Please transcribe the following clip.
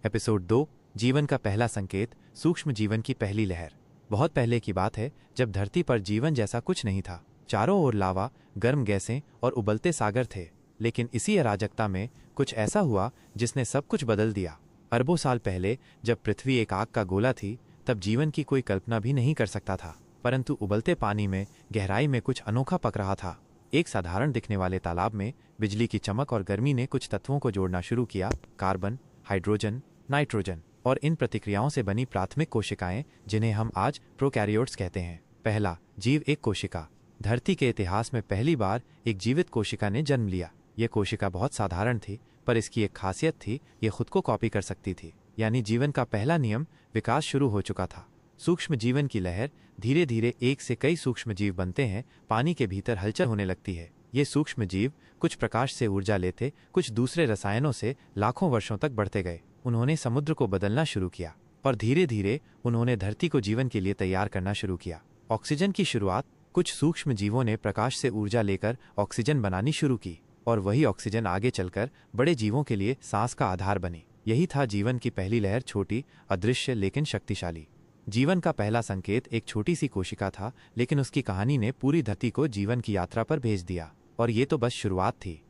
Episode 2 जीवन का पहला संकेत, सूक्ष्म जीवन की पहली लहर। बहुत पहले की बात है जब धरती पर जीवन जैसा कुछ नहीं था। चारों ओर लावा, गर्म गैसें और उबलते सागर थे। लेकिन इसी अराजकता में कुछ ऐसा हुआ जिसने सब कुछ बदल दिया। अरबों साल पहले जब पृथ्वी एक आग का गोला थी, तब जीवन की कोई कल्पना भी नहीं कर सकता था। परंतु उबलते पानी में गहराई में कुछ अनोखा पक रहा था। एक साधारण दिखने वाले तालाब में बिजली की चमक और गर्मी ने कुछ तत्वों को जोड़ना शुरू किया। कार्बन, हाइड्रोजन, नाइट्रोजन और इन प्रतिक्रियाओं से बनी प्राथमिक कोशिकाएं, जिन्हें हम आज प्रोकैरियोट्स कहते हैं। पहला जीव, एक कोशिका। धरती के इतिहास में पहली बार एक जीवित कोशिका ने जन्म लिया। यह कोशिका बहुत साधारण थी, पर इसकी एक खासियत थी, ये खुद को कॉपी कर सकती थी। यानी जीवन का पहला नियम, विकास शुरू हो चुका था। सूक्ष्म जीवन की लहर। धीरे धीरे एक से कई सूक्ष्म जीव बनते हैं। पानी के भीतर हलचल होने लगती है। ये सूक्ष्म जीव कुछ प्रकाश से ऊर्जा लेते, कुछ दूसरे रसायनों से लाखों वर्षों तक बढ़ते गए। उन्होंने समुद्र को बदलना शुरू किया और धीरे धीरे उन्होंने धरती को जीवन के लिए तैयार करना शुरू किया। ऑक्सीजन की शुरुआत। कुछ सूक्ष्म जीवों ने प्रकाश से ऊर्जा लेकर ऑक्सीजन बनानी शुरू की और वही ऑक्सीजन आगे चलकर बड़े जीवों के लिए सांस का आधार बनी। यही था जीवन की पहली लहर, छोटी, अदृश्य लेकिन शक्तिशाली। जीवन का पहला संकेत एक छोटी सी कोशिका था, लेकिन उसकी कहानी ने पूरी धरती को जीवन की यात्रा पर भेज दिया। और ये तो बस शुरुआत थी।